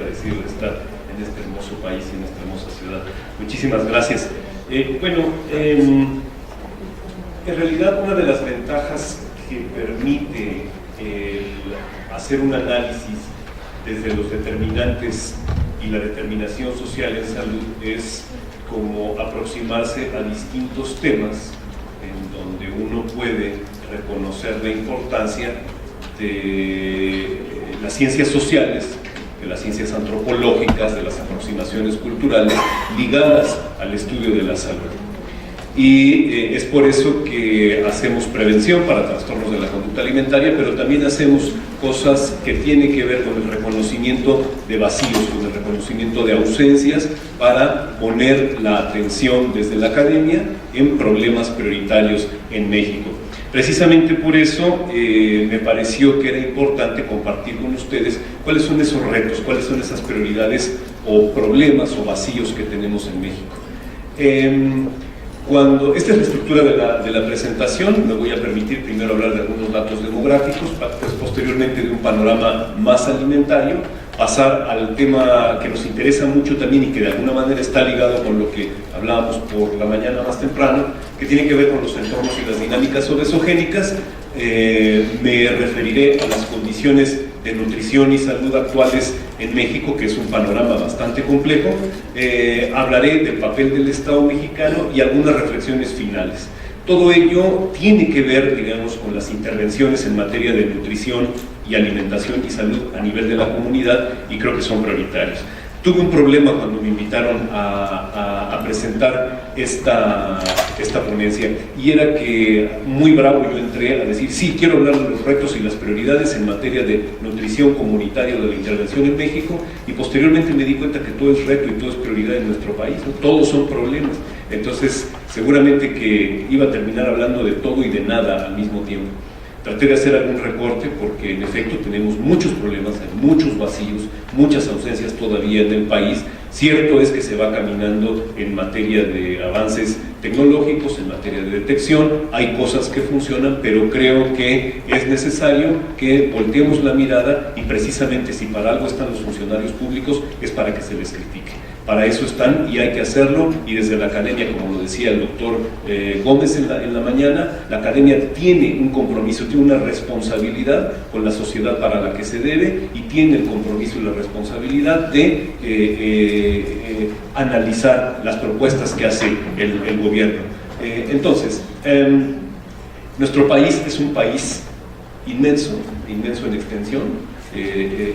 agradecido de estar en este hermoso país y en esta hermosa ciudad. Muchísimas gracias. En realidad una de las ventajas que permite hacer un análisis desde los determinantes y la determinación social en salud es como aproximarse a distintos temas en donde uno puede reconocer la importancia de las ciencias sociales, de las ciencias antropológicas, de las aproximaciones culturales ligadas al estudio de la salud. Y es por eso que hacemos prevención para trastornos de la conducta alimentaria, pero también hacemos cosas que tienen que ver con el reconocimiento de vacíos, con el reconocimiento de ausencias, para poner la atención desde la academia en problemas prioritarios en México. Precisamente por eso me pareció que era importante compartir con ustedes cuáles son esos retos, cuáles son esas prioridades o problemas o vacíos que tenemos en México. Esta es la estructura de la presentación. Me voy a permitir primero hablar de algunos datos demográficos, posteriormente de un panorama más alimentario, pasar al tema que nos interesa mucho también y que de alguna manera está ligado con lo que hablábamos por la mañana más temprano, que tiene que ver con los entornos y las dinámicas obesogénicas. Me referiré a las condiciones de nutrición y salud actuales en México, que es un panorama bastante complejo. Hablaré del papel del Estado mexicano y algunas reflexiones finales. Todo ello tiene que ver, digamos, con las intervenciones en materia de nutrición y alimentación y salud a nivel de la comunidad, y creo que son prioritarios. Tuve un problema cuando me invitaron a presentar esta ponencia, y era que muy bravo yo entré a decir, sí, quiero hablar de los retos y las prioridades en materia de nutrición comunitaria o de la intervención en México, y posteriormente me di cuenta que todo es reto y todo es prioridad en nuestro país, ¿no? Todos son problemas. Entonces, seguramente que iba a terminar hablando de todo y de nada al mismo tiempo. Traté de hacer algún recorte porque en efecto tenemos muchos problemas, hay muchos vacíos, muchas ausencias todavía en el país. Cierto es que se va caminando en materia de avances tecnológicos, en materia de detección, hay cosas que funcionan, pero creo que es necesario que volteemos la mirada, y precisamente si para algo están los funcionarios públicos es para que se les critique. Para eso están y hay que hacerlo, y desde la academia, como lo decía el doctor Gómez en la mañana, la academia tiene un compromiso, tiene una responsabilidad con la sociedad para la que se debe, y tiene el compromiso y la responsabilidad de analizar las propuestas que hace el gobierno. Entonces, nuestro país es un país inmenso, inmenso en extensión,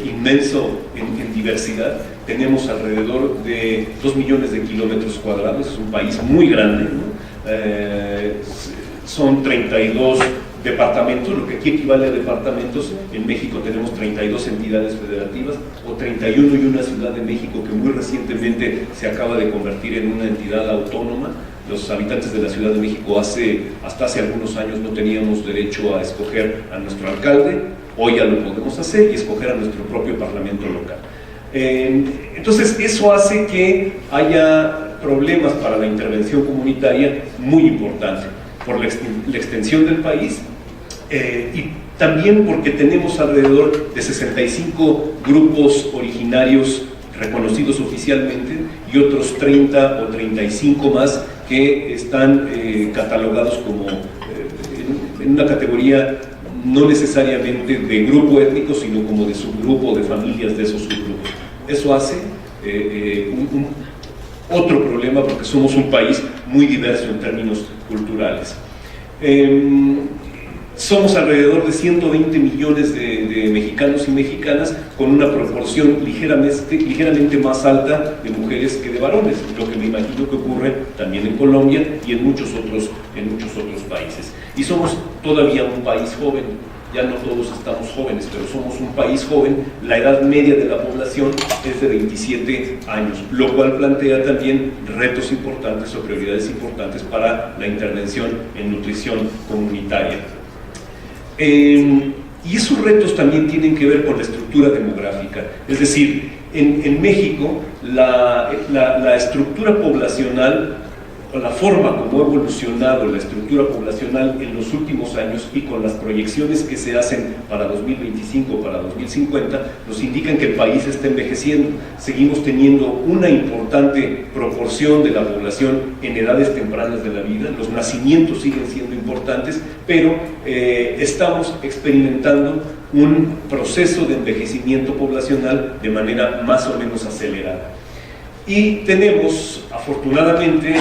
inmenso en diversidad. Tenemos alrededor de 2 millones de kilómetros cuadrados, es un país muy grande, ¿no? Son 32 departamentos, lo que aquí equivale a departamentos. En México tenemos 32 entidades federativas, o 31 y una Ciudad de México que muy recientemente se acaba de convertir en una entidad autónoma. Los habitantes de la Ciudad de México hasta hace algunos años no teníamos derecho a escoger a nuestro alcalde. Hoy ya lo podemos hacer, y escoger a nuestro propio parlamento local. Entonces eso hace que haya problemas para la intervención comunitaria muy importante, por la extensión del país, y también porque tenemos alrededor de 65 grupos originarios reconocidos oficialmente, y otros 30 o 35 más que están catalogados como en una categoría no necesariamente de grupo étnico, sino como de subgrupo, de familias de esos subgrupos. Eso hace otro problema, porque somos un país muy diverso en términos culturales. Somos alrededor de 120 millones de mexicanos y mexicanas, con una proporción ligeramente más alta de mujeres que de varones, lo que me imagino que ocurre también en Colombia y en muchos otros países. Y somos todavía un país joven, ya no todos estamos jóvenes, pero somos un país joven. La edad media de la población es de 27 años, lo cual plantea también retos importantes o prioridades importantes para la intervención en nutrición comunitaria. Y esos retos también tienen que ver con la estructura demográfica, es decir, en México la estructura poblacional la forma como ha evolucionado la estructura poblacional en los últimos años y con las proyecciones que se hacen para 2025, para 2050, nos indican que el país está envejeciendo. Seguimos teniendo una importante proporción de la población en edades tempranas de la vida, los nacimientos siguen siendo importantes, pero estamos experimentando un proceso de envejecimiento poblacional de manera más o menos acelerada. Y tenemos, afortunadamente,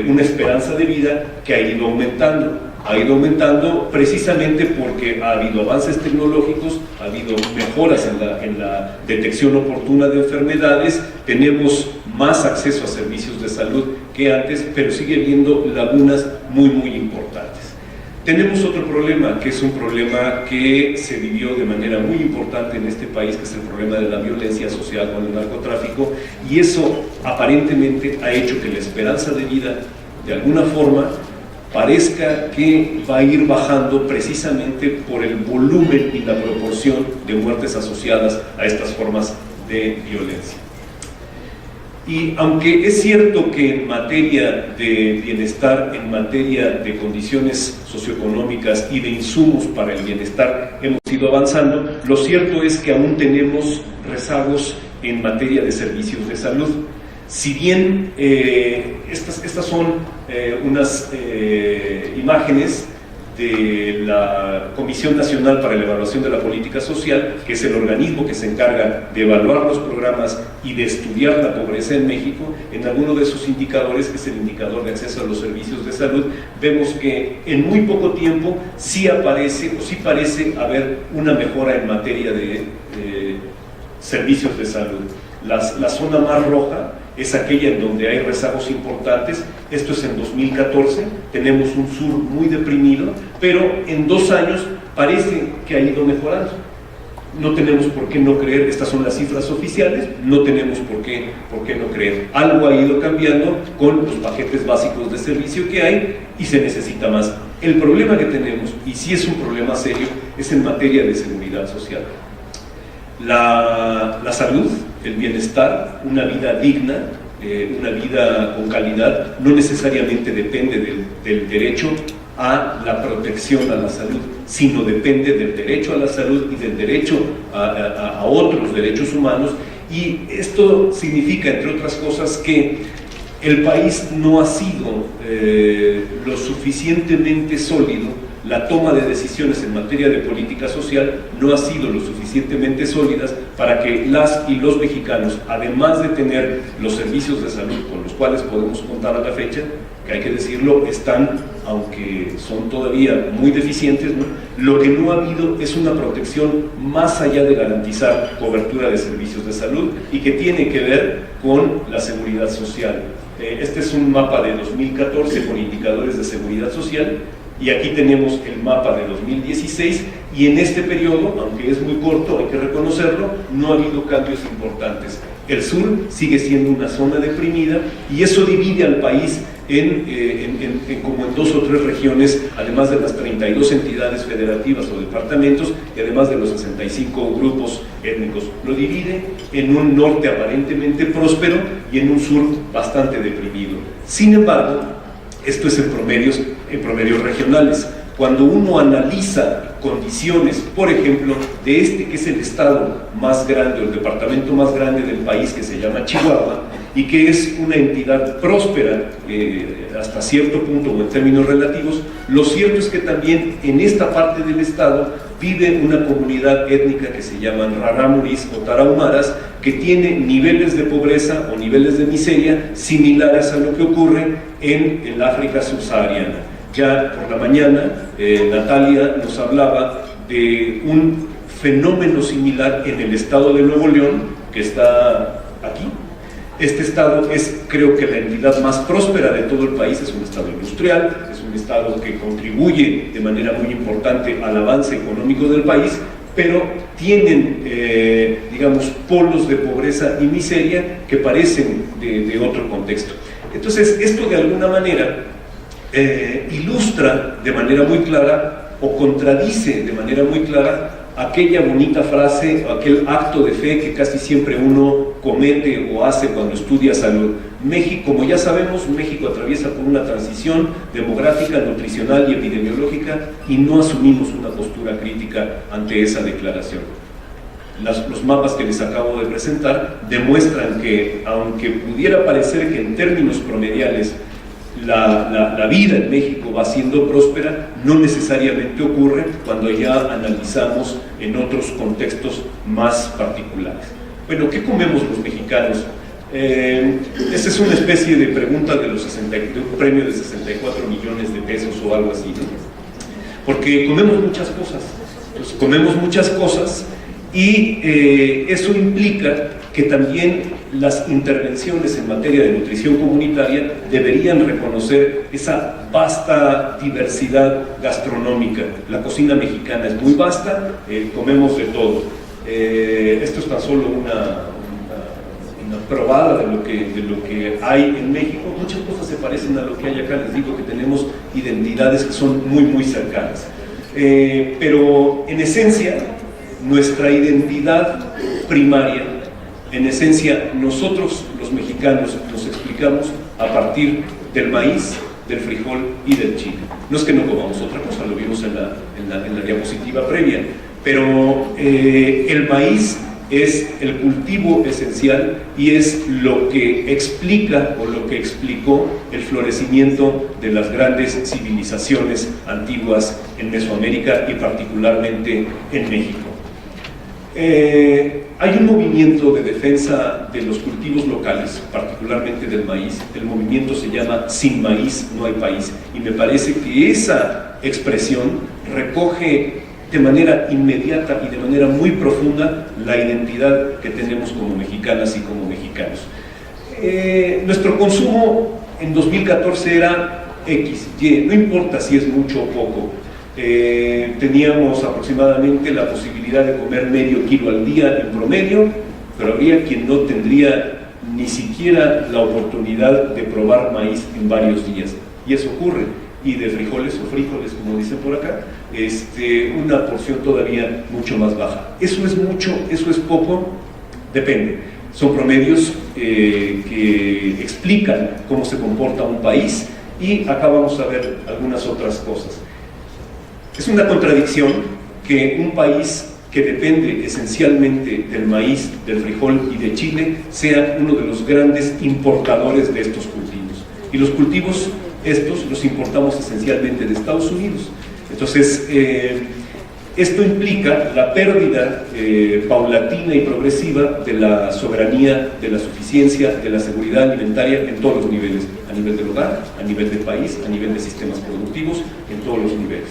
una esperanza de vida que ha ido aumentando precisamente porque ha habido avances tecnológicos, ha habido mejoras en la detección oportuna de enfermedades, tenemos más acceso a servicios de salud que antes, pero sigue habiendo lagunas muy importantes. Tenemos otro problema, que es un problema que se vivió de manera muy importante en este país, que es el problema de la violencia asociada con el narcotráfico, y eso aparentemente ha hecho que la esperanza de vida, de alguna forma, parezca que va a ir bajando precisamente por el volumen y la proporción de muertes asociadas a estas formas de violencia. Y aunque es cierto que en materia de bienestar, en materia de condiciones socioeconómicas y de insumos para el bienestar hemos ido avanzando, lo cierto es que aún tenemos rezagos en materia de servicios de salud. Si bien estas son unas imágenes de la Comisión Nacional para la Evaluación de la Política Social, que es el organismo que se encarga de evaluar los programas y de estudiar la pobreza en México, en alguno de sus indicadores, que es el indicador de acceso a los servicios de salud, vemos que en muy poco tiempo sí aparece o sí parece haber una mejora en materia de servicios de salud. La zona más roja es aquella en donde hay rezagos importantes. Esto es en 2014, tenemos un sur muy deprimido, pero en 2 años parece que ha ido mejorando. No tenemos por qué no creer, estas son las cifras oficiales, no tenemos por qué no creer. Algo ha ido cambiando con los paquetes básicos de servicio que hay y se necesita más. El problema que tenemos, y sí es un problema serio, es en materia de seguridad social. La salud, el bienestar, una vida digna, una vida con calidad, no necesariamente depende del derecho a la protección a la salud, sino depende del derecho a la salud y del derecho a otros derechos humanos. Y esto significa, entre otras cosas, que el país no ha sido lo suficientemente sólido. La toma de decisiones en materia de política social no ha sido lo suficientemente sólidas para que las y los mexicanos, además de tener los servicios de salud con los cuales podemos contar a la fecha, que hay que decirlo, están, aunque son todavía muy deficientes, ¿no? Lo que no ha habido es una protección más allá de garantizar cobertura de servicios de salud y que tiene que ver con la seguridad social. Este es un mapa de 2014 con indicadores de seguridad social. Y aquí tenemos el mapa de 2016 y en este periodo, aunque es muy corto, hay que reconocerlo, no ha habido cambios importantes. El sur sigue siendo una zona deprimida y eso divide al país como en 2 o 3 regiones, además de las 32 entidades federativas o departamentos y además de los 65 grupos étnicos. Lo divide en un norte aparentemente próspero y en un sur bastante deprimido. Sin embargo, esto es en promedios regionales. Cuando uno analiza condiciones, por ejemplo, de este que es el estado más grande, o el departamento más grande del país, que se llama Chihuahua, y que es una entidad próspera hasta cierto punto o en términos relativos, lo cierto es que también en esta parte del estado vive una comunidad étnica que se llaman rarámuris o tarahumaras, que tiene niveles de pobreza o niveles de miseria similares a lo que ocurre en el África subsahariana. Ya por la mañana Natalia nos hablaba de un fenómeno similar en el estado de Nuevo León, que está aquí. Este estado es, creo que, la entidad más próspera de todo el país, es un estado industrial, es un estado que contribuye de manera muy importante al avance económico del país, pero tienen, digamos, polos de pobreza y miseria que parecen de otro contexto. Entonces, esto de alguna manera ilustra de manera muy clara o contradice de manera muy clara aquella bonita frase, aquel acto de fe que casi siempre uno comete o hace cuando estudia salud. México, como ya sabemos, México atraviesa por una transición demográfica, nutricional y epidemiológica y no asumimos una postura crítica ante esa declaración. Los mapas que les acabo de presentar demuestran que, aunque pudiera parecer que en términos promediales la vida en México va siendo próspera, no necesariamente ocurre cuando ya analizamos en otros contextos más particulares. Bueno, ¿qué comemos los mexicanos? Esta es una especie de pregunta de un premio de 64 millones de pesos o algo así, ¿no? Porque comemos muchas cosas, pues comemos muchas cosas y eso implica que también las intervenciones en materia de nutrición comunitaria deberían reconocer esa vasta diversidad gastronómica. La cocina mexicana es muy vasta, comemos de todo. Esto es tan solo una probada de lo que hay en México. Muchas cosas se parecen a lo que hay acá. Les digo que tenemos identidades que son muy, muy cercanas. Pero en esencia, nuestra identidad primaria, en esencia, nosotros los mexicanos nos explicamos a partir del maíz, del frijol y del chile. No es que no comamos otra cosa, lo vimos en la diapositiva previa, pero el maíz es el cultivo esencial y es lo que explica o lo que explicó el florecimiento de las grandes civilizaciones antiguas en Mesoamérica y particularmente en México. Hay un movimiento de defensa de los cultivos locales, particularmente del maíz. El movimiento se llama Sin maíz no hay país, y me parece que esa expresión recoge de manera inmediata y de manera muy profunda la identidad que tenemos como mexicanas y como mexicanos. Nuestro consumo en 2014 era X, Y, no importa si es mucho o poco. Teníamos aproximadamente la posibilidad de comer medio kilo al día en promedio, pero habría quien no tendría ni siquiera la oportunidad de probar maíz en varios días, y eso ocurre. Y de frijoles o frijoles, como dicen por acá, una porción todavía mucho más baja. ¿Eso es mucho? ¿Eso es poco? Depende. Son promedios que explican cómo se comporta un país, y acá vamos a ver algunas otras cosas. Es una contradicción que un país que depende esencialmente del maíz, del frijol y de Chile sea uno de los grandes importadores de estos cultivos. Y los cultivos estos los importamos esencialmente de Estados Unidos. Entonces, esto implica la pérdida paulatina y progresiva de la soberanía, de la suficiencia, de la seguridad alimentaria en todos los niveles, a nivel del hogar, a nivel del país, a nivel de sistemas productivos, en todos los niveles.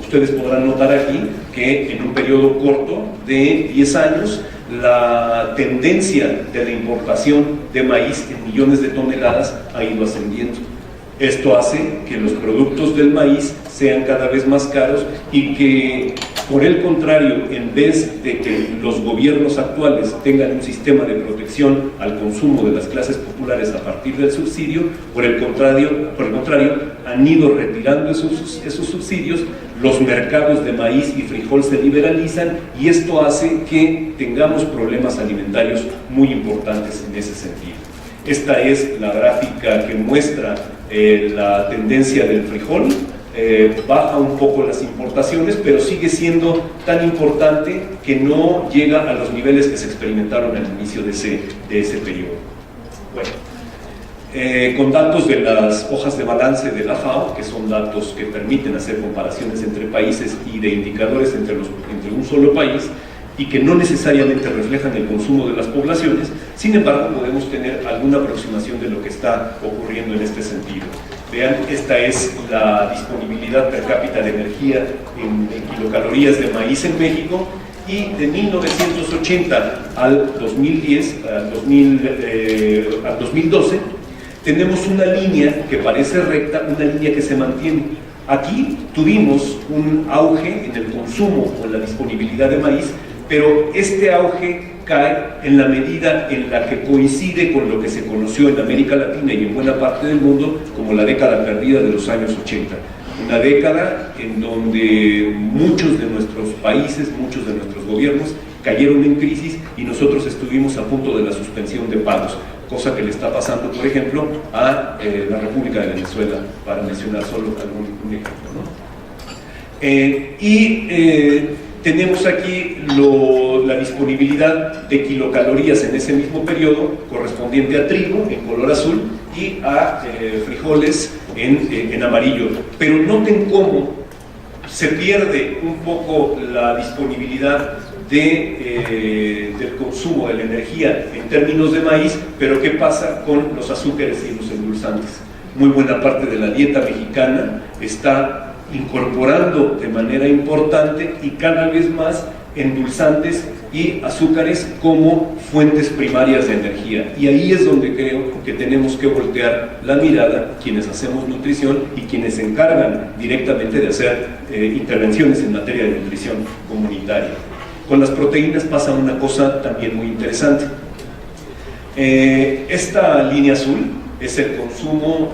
Ustedes podrán notar aquí que en un periodo corto de 10 años, la tendencia de la importación de maíz en millones de toneladas ha ido ascendiendo. Esto hace que los productos del maíz sean cada vez más caros y que, por el contrario, en vez de que los gobiernos actuales tengan un sistema de protección al consumo de las clases populares a partir del subsidio, por el contrario han ido retirando esos subsidios. Los mercados de maíz y frijol se liberalizan, y esto hace que tengamos problemas alimentarios muy importantes en ese sentido. Esta es la gráfica que muestra la tendencia del frijol. Baja un poco las importaciones, pero sigue siendo tan importante que no llega a los niveles que se experimentaron al inicio de ese periodo. Bueno, con datos de las hojas de balance de la FAO, que son datos que permiten hacer comparaciones entre países y de indicadores entre un solo país, y que no necesariamente reflejan el consumo de las poblaciones. Sin embargo, podemos tener alguna aproximación de lo que está ocurriendo en este sentido. Vean, esta es la disponibilidad per cápita de energía en kilocalorías de maíz en México, y de 1980 al 2010, al 2012, tenemos una línea que parece recta, una línea que se mantiene. Aquí tuvimos un auge en el consumo o en la disponibilidad de maíz, pero este auge cae en la medida en la que coincide con lo que se conoció en América Latina y en buena parte del mundo como la década perdida de los años 80. una década en donde muchos de nuestros países, muchos de nuestros gobiernos cayeron en crisis y nosotros estuvimos a punto de la suspensión de pagos, cosa que le está pasando, por ejemplo, a la República de Venezuela, para mencionar solo algún ejemplo, ¿no? Tenemos aquí la disponibilidad de kilocalorías en ese mismo periodo, correspondiente a trigo en color azul y a frijoles en amarillo. Pero noten cómo se pierde un poco la disponibilidad del consumo de la energía en términos de maíz, pero ¿qué pasa con los azúcares y los endulzantes? Muy buena parte de la dieta mexicana está incorporando de manera importante y cada vez más endulzantes y azúcares como fuentes primarias de energía. Y ahí es donde creo que tenemos que voltear la mirada quienes hacemos nutrición y quienes se encargan directamente de hacer intervenciones en materia de nutrición comunitaria. Con las proteínas pasa una cosa también muy interesante. Esta línea azul es el consumo,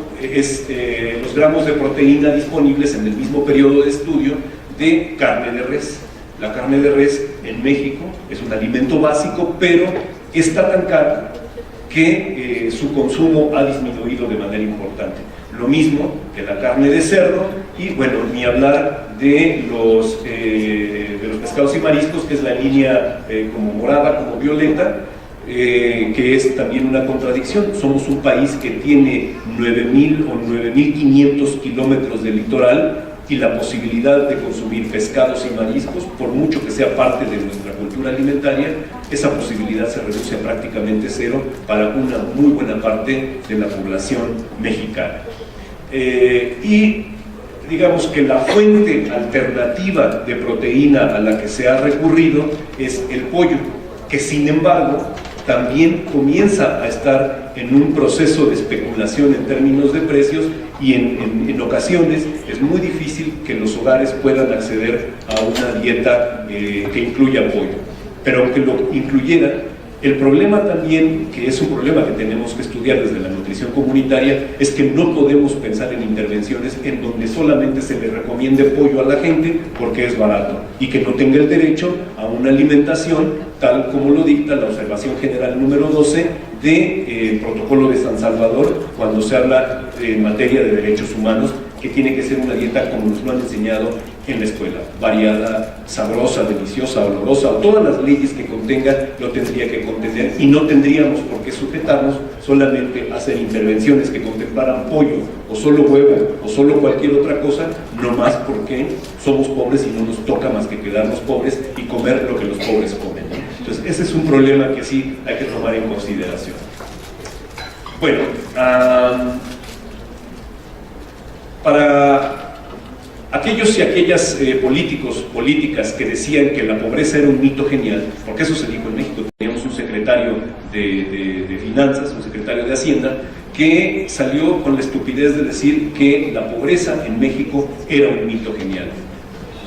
los gramos de proteína disponibles en el mismo periodo de estudio de carne de res. La carne de res en México es un alimento básico, pero está tan caro que su consumo ha disminuido de manera importante. Lo mismo que la carne de cerdo y, bueno, ni hablar de los pescados y mariscos, que es la línea como morada, como violeta, que es también una contradicción. Somos un país que tiene 9.000 o 9.500 kilómetros de litoral y la posibilidad de consumir pescados y mariscos, por mucho que sea parte de nuestra cultura alimentaria, esa posibilidad se reduce a prácticamente cero para una muy buena parte de la población mexicana. Y digamos que la fuente alternativa de proteína a la que se ha recurrido es el pollo, que sin embargo también comienza a estar en un proceso de especulación en términos de precios y en ocasiones es muy difícil que los hogares puedan acceder a una dieta que incluya pollo. Pero aunque lo incluyera, el problema también, que es un problema que tenemos que estudiar desde la nutrición comunitaria, es que no podemos pensar en intervenciones en donde solamente se le recomiende pollo a la gente porque es barato y que no tenga el derecho a una alimentación tal como lo dicta la observación general número 12 del Protocolo de San Salvador, cuando se habla en materia de derechos humanos, que tiene que ser una dieta como nos lo han enseñado en la escuela, variada, sabrosa, deliciosa, olorosa, o todas las leyes que contenga lo tendría que contener, y no tendríamos por qué sujetarnos solamente a hacer intervenciones que contemplaran pollo, o solo huevo, o solo cualquier otra cosa, no más porque somos pobres y no nos toca más que quedarnos pobres y comer lo que los pobres comen, ¿no? Entonces ese es un problema que sí hay que tomar en consideración. Bueno, para aquellos y aquellas políticas que decían que la pobreza era un mito genial, porque eso se dijo en México, teníamos un secretario de Finanzas, un secretario de Hacienda, que salió con la estupidez de decir que la pobreza en México era un mito genial.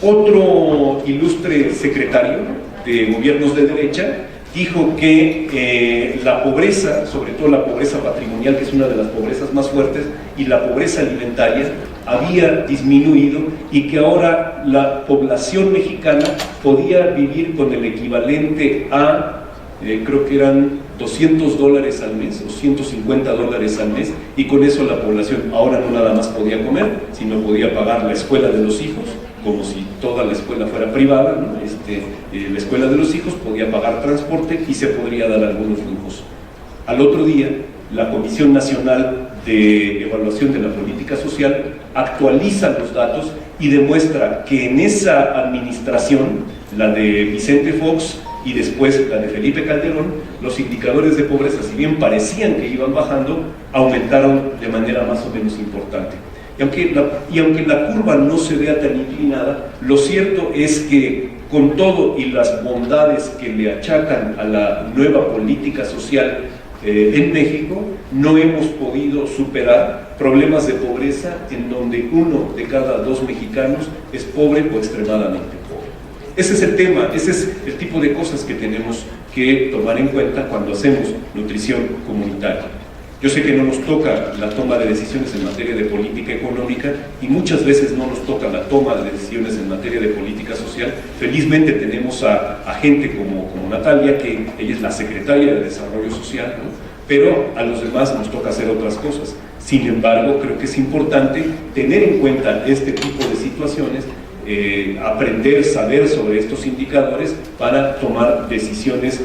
Otro ilustre secretario de gobiernos de derecha dijo que la pobreza, sobre todo la pobreza patrimonial, que es una de las pobrezas más fuertes, y la pobreza alimentaria había disminuido y que ahora la población mexicana podía vivir con el equivalente a, creo que eran $200 al mes o $150 al mes, y con eso la población ahora no nada más podía comer, sino podía pagar la escuela de los hijos, como si toda la escuela fuera privada, ¿no? La escuela de los hijos podía pagar transporte y se podría dar algunos lujos. Al otro día, la Comisión Nacional de Evaluación de la Política Social actualiza los datos y demuestra que en esa administración, la de Vicente Fox y después la de Felipe Calderón, los indicadores de pobreza, si bien parecían que iban bajando, aumentaron de manera más o menos importante. Y aunque la curva no se vea tan inclinada, lo cierto es que con todo y las bondades que le achacan a la nueva política social en México, no hemos podido superar problemas de pobreza en donde 1 de cada 2 mexicanos es pobre o extremadamente pobre. Ese es el tema, ese es el tipo de cosas que tenemos que tomar en cuenta cuando hacemos nutrición comunitaria. Yo sé que no nos toca la toma de decisiones en materia de política económica y muchas veces no nos toca la toma de decisiones en materia de política social. Felizmente tenemos a gente como Natalia, que ella es la secretaria de Desarrollo Social, ¿no? Pero a los demás nos toca hacer otras cosas. Sin embargo, creo que es importante tener en cuenta este tipo de situaciones, aprender, saber sobre estos indicadores para tomar decisiones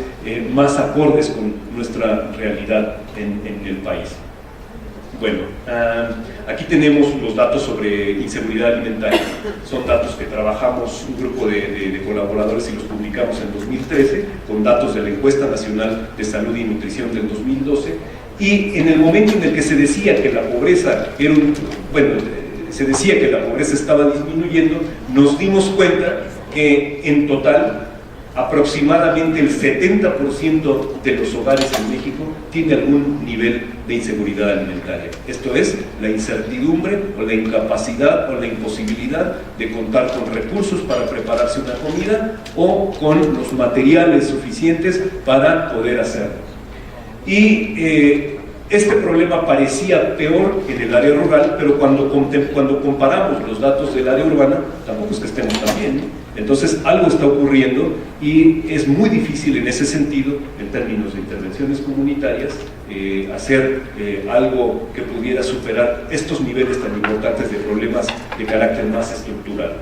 más acordes con nuestra realidad en el país. Bueno, aquí tenemos los datos sobre inseguridad alimentaria. Son datos que trabajamos un grupo de colaboradores y los publicamos en 2013 con datos de la Encuesta Nacional de Salud y Nutrición del 2012, y en el momento en el que se decía que la pobreza era se decía que la pobreza estaba disminuyendo, nos dimos cuenta que en total aproximadamente el 70% de los hogares en México tiene algún nivel de inseguridad alimentaria. Esto es, la incertidumbre o la incapacidad o la imposibilidad de contar con recursos para prepararse una comida o con los materiales suficientes para poder hacerlo. Y este problema parecía peor en el área rural, pero cuando comparamos los datos del área urbana, tampoco es que estemos tan bien, ¿no? Entonces algo está ocurriendo y es muy difícil en ese sentido, en términos de intervenciones comunitarias, hacer algo que pudiera superar estos niveles tan importantes de problemas de carácter más estructural.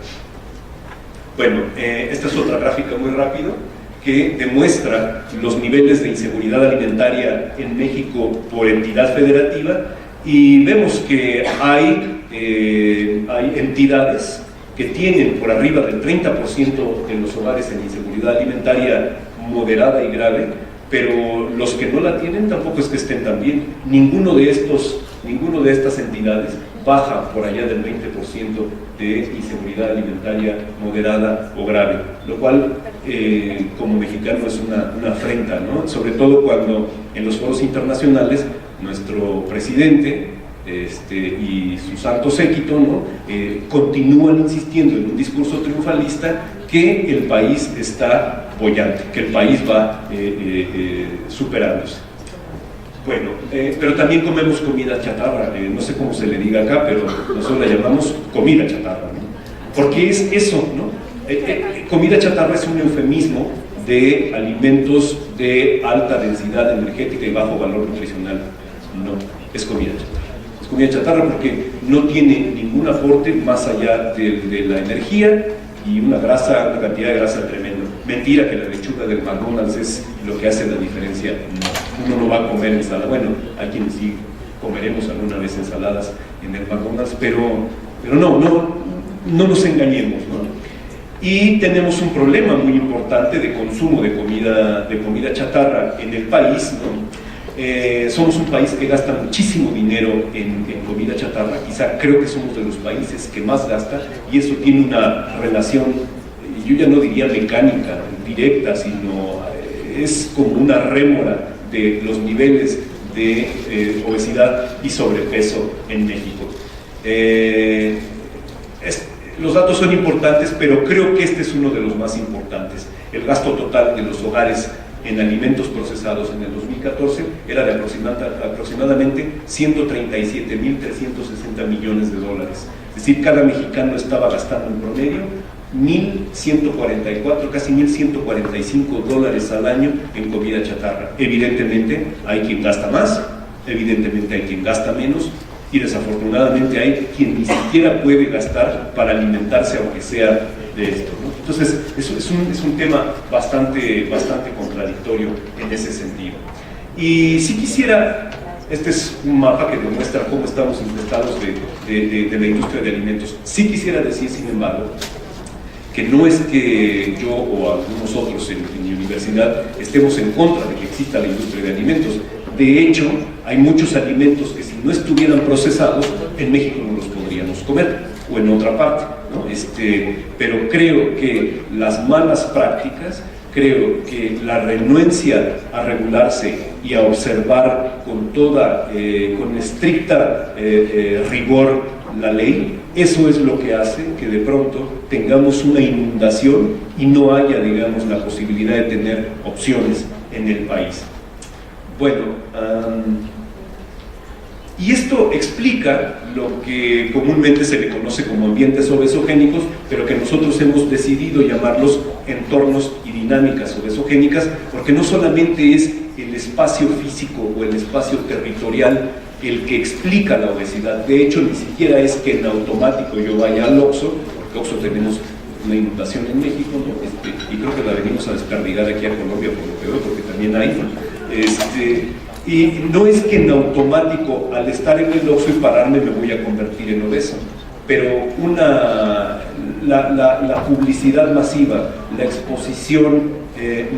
Bueno, esta es otra gráfica muy rápido que demuestra los niveles de inseguridad alimentaria en México por entidad federativa, y vemos que hay entidades que tienen por arriba del 30% de los hogares en inseguridad alimentaria moderada y grave, pero los que no la tienen tampoco es que estén tan bien. Ninguno de estas entidades baja por allá del 20% de inseguridad alimentaria moderada o grave, lo cual como mexicano es una afrenta, ¿no? Sobre todo cuando en los foros internacionales nuestro presidente y su santo séquito, ¿no? Continúan insistiendo en un discurso triunfalista que el país está boyante, que el país va superándose. Bueno, pero también comemos comida chatarra, no sé cómo se le diga acá, pero nosotros la llamamos comida chatarra, ¿no? Porque es eso, ¿no? Comida chatarra es un eufemismo de alimentos de alta densidad energética y bajo valor nutricional. No, es comida chatarra. Es comida chatarra porque no tiene ningún aporte más allá de la energía y una cantidad de grasa tremenda. Mentira que la lechuga del McDonald's es lo que hace la diferencia. No, uno no va a comer ensalada. Bueno, hay quienes sí comeremos alguna vez ensaladas en el McDonald's, pero no nos engañemos, ¿no? Y tenemos un problema muy importante de consumo de comida chatarra en el país, ¿no? Somos un país que gasta muchísimo dinero en comida chatarra. Quizá creo que somos de los países que más gasta, y eso tiene una relación, yo ya no diría mecánica, directa, sino es como una rémora de los niveles de obesidad y sobrepeso en México. Los datos son importantes, pero creo que este es uno de los más importantes. El gasto total de los hogares en alimentos procesados en el 2014 era de aproximadamente 137.360 millones de dólares. Es decir, cada mexicano estaba gastando en promedio 1.144, casi 1.145 dólares al año en comida chatarra. Evidentemente hay quien gasta más, evidentemente hay quien gasta menos, y desafortunadamente hay quien ni siquiera puede gastar para alimentarse, aunque sea de esto, ¿no? Entonces, eso es un tema bastante contradictorio en ese sentido. Y si quisiera, este es un mapa que demuestra cómo estamos infestados de la industria de alimentos. Sí quisiera decir, sin embargo, que no es que yo o algunos otros en mi universidad estemos en contra de que exista la industria de alimentos. De hecho, hay muchos alimentos que si no estuvieran procesados, en México no los podríamos comer, o en otra parte, ¿no? Pero creo que las malas prácticas, creo que la renuencia a regularse y a observar con estricta rigor la ley, eso es lo que hace que de pronto tengamos una inundación y no haya, digamos, la posibilidad de tener opciones en el país. Bueno, Y esto explica lo que comúnmente se le conoce como ambientes obesogénicos, pero que nosotros hemos decidido llamarlos entornos y dinámicas obesogénicas, porque no solamente es el espacio físico o el espacio territorial el que explica la obesidad. De hecho, ni siquiera es que en automático yo vaya al Oxxo, porque Oxxo tenemos una inundación en México, ¿no? Y creo que la venimos a desperdigar aquí a Colombia por lo peor, porque también hay, ¿no? Y no es que en automático, al estar en el Oxxo y pararme, me voy a convertir en obeso, pero la publicidad masiva, la exposición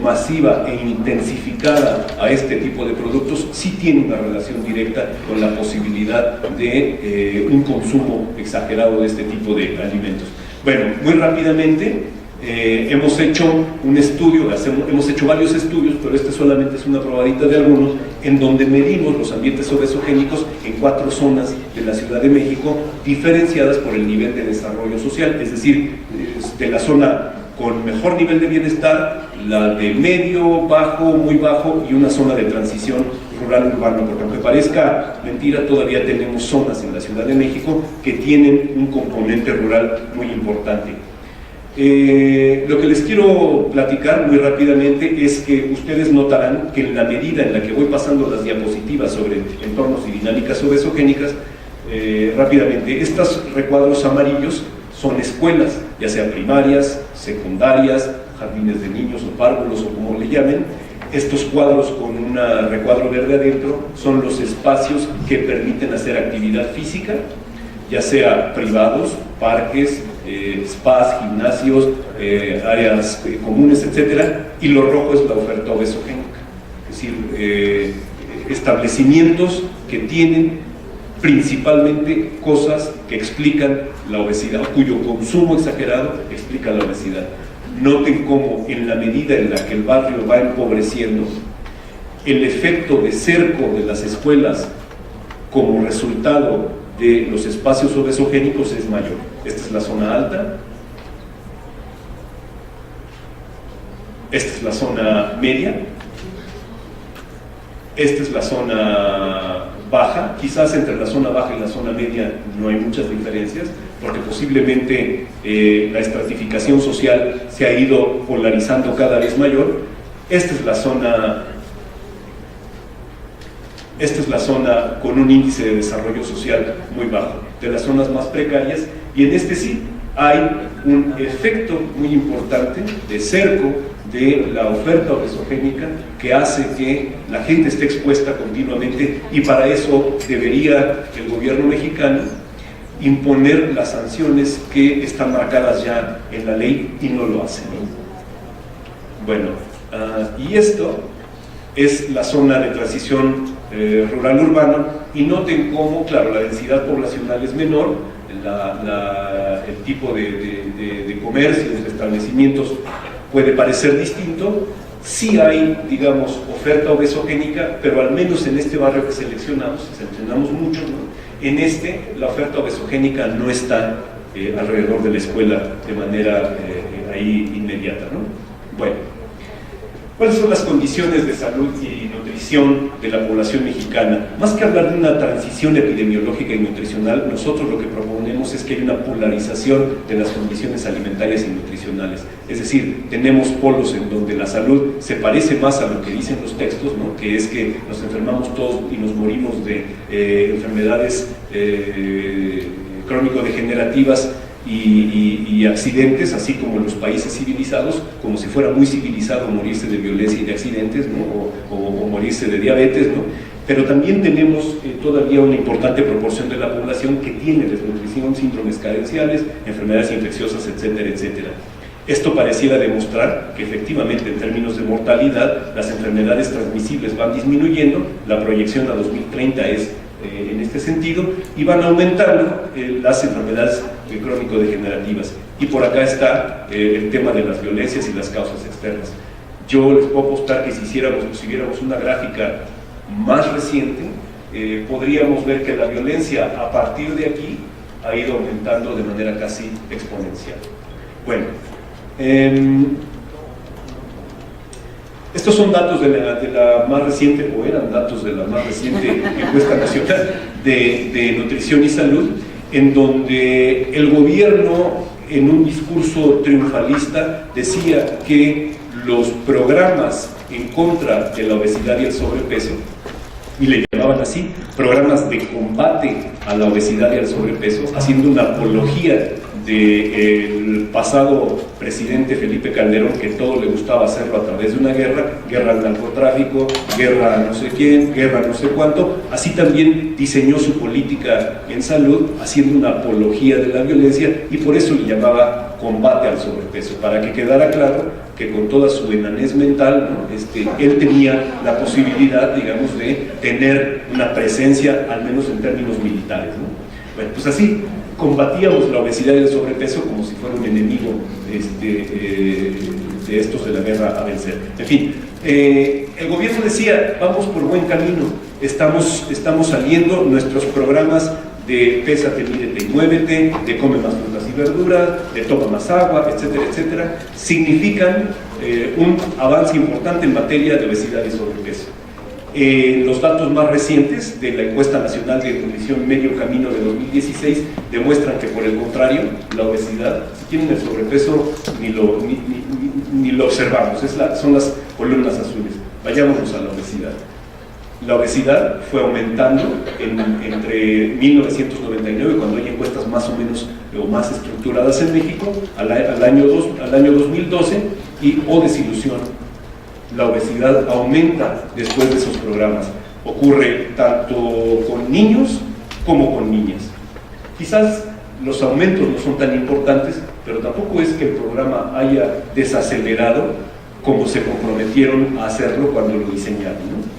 masiva e intensificada a este tipo de productos sí tiene una relación directa con la posibilidad de un consumo exagerado de este tipo de alimentos. Bueno, muy rápidamente, hemos hecho un estudio, hemos hecho varios estudios, pero este solamente es una probadita de algunos, en donde medimos los ambientes obesogénicos en 4 zonas de la Ciudad de México, diferenciadas por el nivel de desarrollo social, es decir, de la zona con mejor nivel de bienestar, la de medio, bajo, muy bajo, y una zona de transición rural-urbano, porque aunque parezca mentira, todavía tenemos zonas en la Ciudad de México que tienen un componente rural muy importante. Lo que les quiero platicar muy rápidamente es que ustedes notarán que en la medida en la que voy pasando las diapositivas sobre entornos y dinámicas obesogénicas, rápidamente, estos recuadros amarillos son escuelas, ya sean primarias, secundarias, jardines de niños o párvulos o como le llamen. Estos cuadros con un recuadro verde adentro son los espacios que permiten hacer actividad física, ya sea privados, parques, spas, gimnasios, áreas comunes, etcétera, y lo rojo es la oferta obesogénica, es decir, establecimientos que tienen principalmente cosas que explican la obesidad, cuyo consumo exagerado explica la obesidad. Noten cómo en la medida en la que el barrio va empobreciendo, el efecto de cerco de las escuelas como resultado de los espacios obesogénicos es mayor. Esta es la zona alta, esta es la zona media, esta es la zona baja. Quizás entre la zona baja y la zona media no hay muchas diferencias, porque posiblemente la estratificación social se ha ido polarizando cada vez mayor. Esta es la zona con un índice de desarrollo social muy bajo, de las zonas más precarias, y en este sí hay un efecto muy importante de cerco de la oferta obesogénica que hace que la gente esté expuesta continuamente, y para eso debería el gobierno mexicano imponer las sanciones que están marcadas ya en la ley y no lo hace, ¿no? Bueno, y esto es la zona de transición rural-urbano, y noten cómo, claro, la densidad poblacional es menor, el tipo de comercios, de establecimientos puede parecer distinto. Sí hay, digamos, oferta obesogénica, pero al menos en este barrio que seleccionamos mucho, ¿no? En la oferta obesogénica no está alrededor de la escuela de manera ahí inmediata, ¿no? Bueno, ¿cuáles son las condiciones de salud y nutrición de la población mexicana? Más que hablar de una transición epidemiológica y nutricional, nosotros lo que proponemos es que hay una polarización de las condiciones alimentarias y nutricionales. Es decir, tenemos polos en donde la salud se parece más a lo que dicen los textos, ¿no? Que es que nos enfermamos todos y nos morimos de enfermedades crónico-degenerativas y accidentes, así como en los países civilizados, como si fuera muy civilizado morirse de violencia y de accidentes, ¿no? o morirse de diabetes, ¿no? Pero también tenemos todavía una importante proporción de la población que tiene desnutrición, síndromes carenciales, enfermedades infecciosas, etcétera, etcétera. Esto pareciera demostrar que efectivamente en términos de mortalidad las enfermedades transmisibles van disminuyendo, la proyección a 2030 es en este sentido, y van aumentando las enfermedades crónico-degenerativas. Y por acá está el tema de las violencias y las causas externas. Yo les puedo apostar que si viéramos una gráfica más reciente, podríamos ver que la violencia a partir de aquí ha ido aumentando de manera casi exponencial. Bueno, Estos son datos de la más reciente, o eran datos de la más reciente encuesta nacional de nutrición y salud, en donde el gobierno, en un discurso triunfalista, decía que los programas en contra de la obesidad y el sobrepeso, y le llamaban así, programas de combate a la obesidad y al sobrepeso, haciendo una apología del pasado presidente Felipe Calderón, que todo le gustaba hacerlo a través de una guerra al narcotráfico, guerra a no sé quién, guerra a no sé cuánto. Así también diseñó su política en salud, haciendo una apología de la violencia, y por eso le llamaba combate al sobrepeso, para que quedara claro que con toda su enanez mental, ¿no? Él tenía la posibilidad, digamos, de tener una presencia, al menos en términos militares, ¿no? Bueno, pues así combatíamos la obesidad y el sobrepeso como si fuera un enemigo de estos de la guerra a vencer. En fin, el gobierno decía, vamos por buen camino, estamos saliendo, nuestros programas de pésate, mídete y muévete, de come más frutas y verduras, de toma más agua, etcétera, etcétera, significan un avance importante en materia de obesidad y sobrepeso. Los datos más recientes de la encuesta nacional de nutrición Medio Camino de 2016 demuestran que, por el contrario, la obesidad, si tienen el sobrepeso, ni lo observamos, son las columnas azules. Vayámonos a la obesidad. La obesidad fue aumentando entre 1999, cuando hay encuestas más o menos o más estructuradas en México, al año 2012, y, oh desilusión, la obesidad aumenta después de esos programas. Ocurre tanto con niños como con niñas. Quizás los aumentos no son tan importantes, pero tampoco es que el programa haya desacelerado como se comprometieron a hacerlo cuando lo diseñaron, ¿no?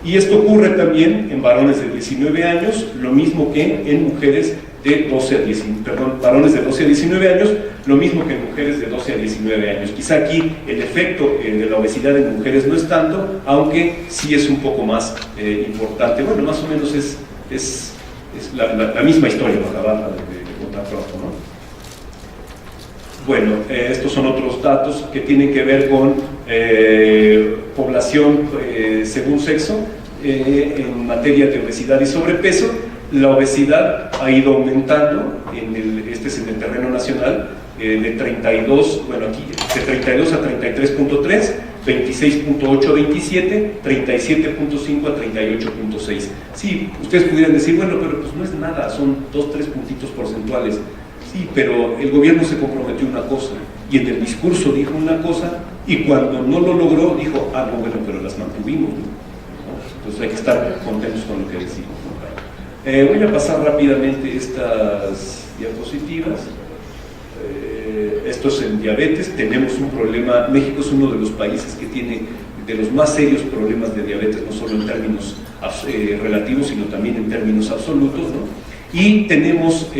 Y esto ocurre también en varones de 19 años, lo mismo que en mujeres de 12 a 19, varones de 12 a 19 años, lo mismo que en mujeres de 12 a 19 años. Quizá aquí el efecto de la obesidad en mujeres no es tanto, aunque sí es un poco más importante. Bueno, más o menos es la misma historia, para acabar de contar pronto, ¿no? Bueno, estos son otros datos que tienen que ver con población según sexo en materia de obesidad y sobrepeso. La obesidad ha ido aumentando, este es en el terreno nacional, de 32, bueno aquí, de 32 a 33.3, 26.8 a 27, 37.5 a 38.6. Sí, ustedes pudieran decir, bueno, pero pues no es nada, son 2-3 puntitos porcentuales. Sí, pero el gobierno se comprometió una cosa, y en el discurso dijo una cosa, y cuando no lo logró, dijo, ah, no, bueno, pero las mantuvimos, ¿no? Entonces hay que estar contentos con lo que decimos, ¿no? Voy a pasar rápidamente estas diapositivas. Esto es en diabetes. Tenemos un problema, México es uno de los países que tiene de los más serios problemas de diabetes, no solo en términos relativos, sino también en términos absolutos, ¿no? Y tenemos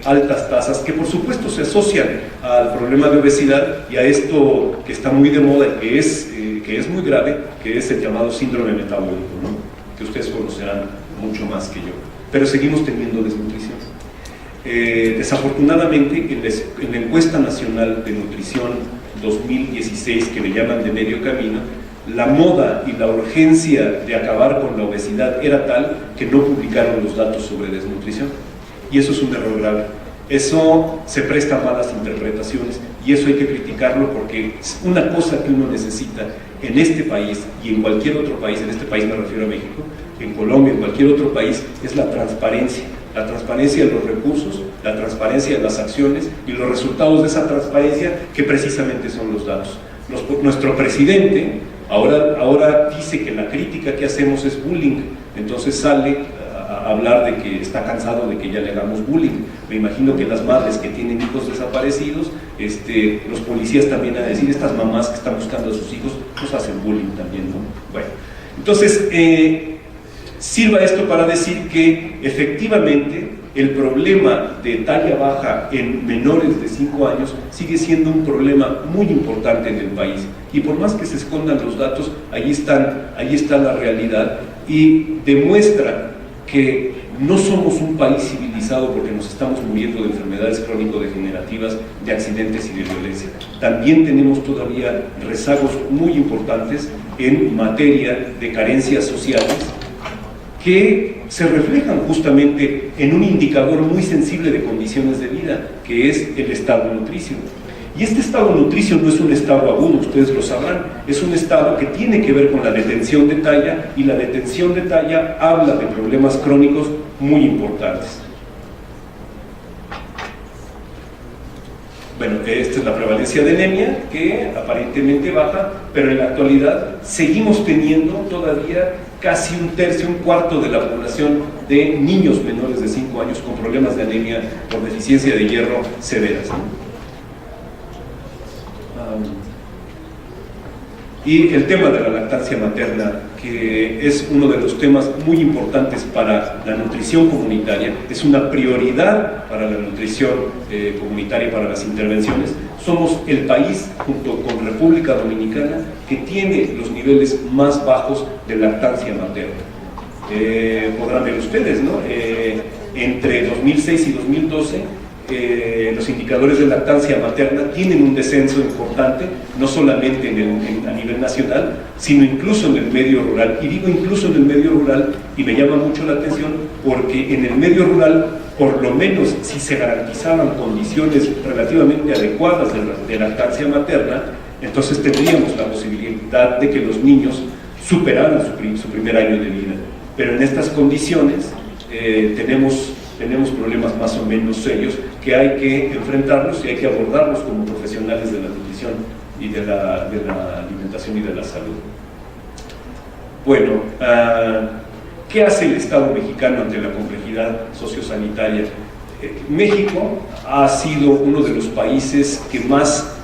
altas tasas que por supuesto se asocian al problema de obesidad y a esto que está muy de moda y que es muy grave, que es el llamado síndrome metabólico, ¿no? Que ustedes conocerán mucho más que yo. Pero seguimos teniendo desnutrición. Desafortunadamente, en la encuesta nacional de nutrición 2016, que le llaman de medio camino, la moda y la urgencia de acabar con la obesidad era tal que no publicaron los datos sobre desnutrición, y eso es un error grave. Eso se presta a malas interpretaciones y eso hay que criticarlo, porque una cosa que uno necesita en este país y en cualquier otro país, en este país me refiero a México, en Colombia, en cualquier otro país, es la transparencia de los recursos, la transparencia de las acciones y los resultados de esa transparencia, que precisamente son los datos. Nuestro presidente ahora dice que la crítica que hacemos es bullying, entonces sale a hablar de que está cansado de que ya le hagamos bullying. Me imagino que las madres que tienen hijos desaparecidos, los policías también a decir, estas mamás que están buscando a sus hijos, pues hacen bullying también, ¿no? Bueno, entonces sirva esto para decir que efectivamente el problema de talla baja en menores de 5 años sigue siendo un problema muy importante en el país, y por más que se escondan los datos, ahí está la realidad, y demuestra que no somos un país civilizado porque nos estamos muriendo de enfermedades crónico-degenerativas, de accidentes y de violencia. También tenemos todavía rezagos muy importantes en materia de carencias sociales que se reflejan justamente en un indicador muy sensible de condiciones de vida, que es el estado nutricio. Y este estado nutricio no es un estado agudo, ustedes lo sabrán, es un estado que tiene que ver con la detención de talla, y la detención de talla habla de problemas crónicos muy importantes. Bueno, esta es la prevalencia de anemia, que aparentemente baja, pero en la actualidad seguimos teniendo todavía casi un tercio, un cuarto de la población de niños menores de 5 años con problemas de anemia por deficiencia de hierro severas, ¿no? Y el tema de la lactancia materna, que es uno de los temas muy importantes para la nutrición comunitaria, es una prioridad para la nutrición comunitaria, para las intervenciones. Somos el país, junto con República Dominicana, que tiene los niveles más bajos de lactancia materna. Podrán ver ustedes, ¿no? Entre 2006 y 2012, los indicadores de lactancia materna tienen un descenso importante, no solamente a nivel nacional, sino incluso en el medio rural. Y digo incluso en el medio rural, y me llama mucho la atención, porque en el medio rural, por lo menos si se garantizaban condiciones relativamente adecuadas de lactancia materna, entonces tendríamos la posibilidad de que los niños superaran su primer año de vida. Pero en estas condiciones tenemos problemas más o menos serios que hay que enfrentarlos y hay que abordarlos como profesionales de la nutrición y de la alimentación y de la salud. Bueno, ¿qué hace el Estado mexicano ante la complejidad sociosanitaria? México ha sido uno de los países que más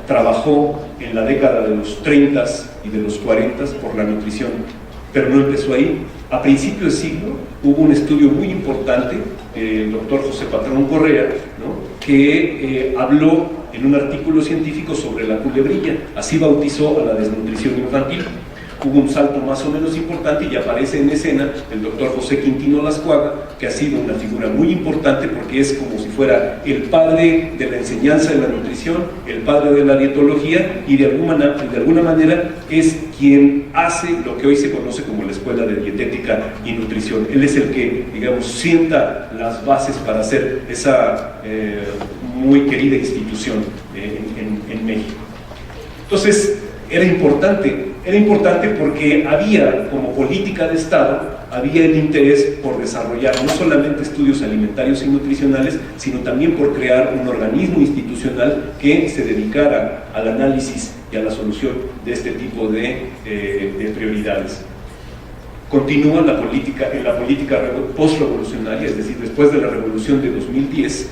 trabajó en la década de los 30 y de los 40 por la nutrición, pero no empezó ahí. A principios de siglo hubo un estudio muy importante, el doctor José Patrón Correa, ¿no?, que habló en un artículo científico sobre la culebrilla, así bautizó a la desnutrición infantil. Hubo un salto más o menos importante y aparece en escena el doctor José Quintino Lascuaga, que ha sido una figura muy importante porque es como si fuera el padre de la enseñanza de la nutrición, el padre de la dietología, y de alguna manera es quien hace lo que hoy se conoce como la Escuela de Dietética y Nutrición. Él es el que, digamos, sienta las bases para hacer esa muy querida institución en México. Entonces, era importante porque había, como política de Estado, había el interés por desarrollar no solamente estudios alimentarios y nutricionales, sino también por crear un organismo institucional que se dedicara al análisis y a la solución de este tipo de prioridades. Continúa en la política post-revolucionaria, es decir, después de la revolución de 2010,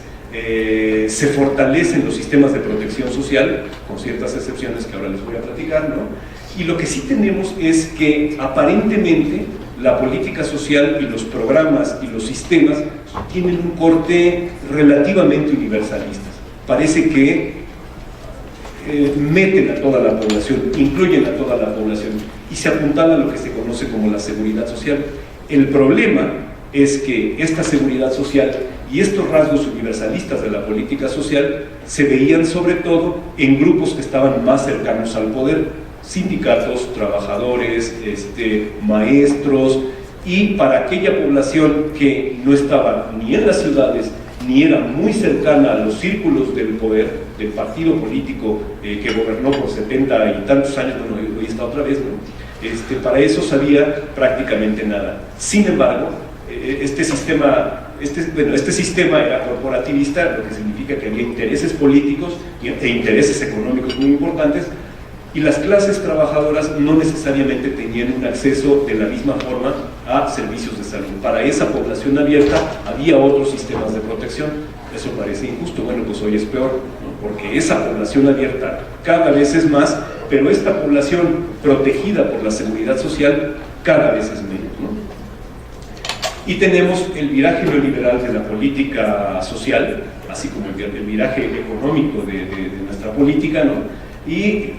se fortalecen los sistemas de protección social, con ciertas excepciones que ahora les voy a platicar, ¿no? Y lo que sí tenemos es que aparentemente la política social y los programas y los sistemas tienen un corte relativamente universalista. Parece que meten a toda la población, incluyen a toda la población y se apuntala a lo que se conoce como la seguridad social. El problema es que esta seguridad social y estos rasgos universalistas de la política social se veían sobre todo en grupos que estaban más cercanos al poder: sindicatos, trabajadores, maestros, y para aquella población que no estaba ni en las ciudades ni era muy cercana a los círculos del poder, del partido político que gobernó por 70 y tantos años, bueno, hoy está otra vez, ¿no? Para eso sabía prácticamente nada. Sin embargo, este sistema era corporativista, lo que significa que había intereses políticos e intereses económicos muy importantes, y las clases trabajadoras no necesariamente tenían un acceso de la misma forma a servicios de salud. Para esa población abierta había otros sistemas de protección. Eso parece injusto. Bueno, pues hoy es peor, ¿no? Porque esa población abierta cada vez es más, pero esta población protegida por la seguridad social cada vez es menos, ¿no? Y tenemos el viraje neoliberal de la política social, así como el viraje económico de nuestra política, ¿no? Y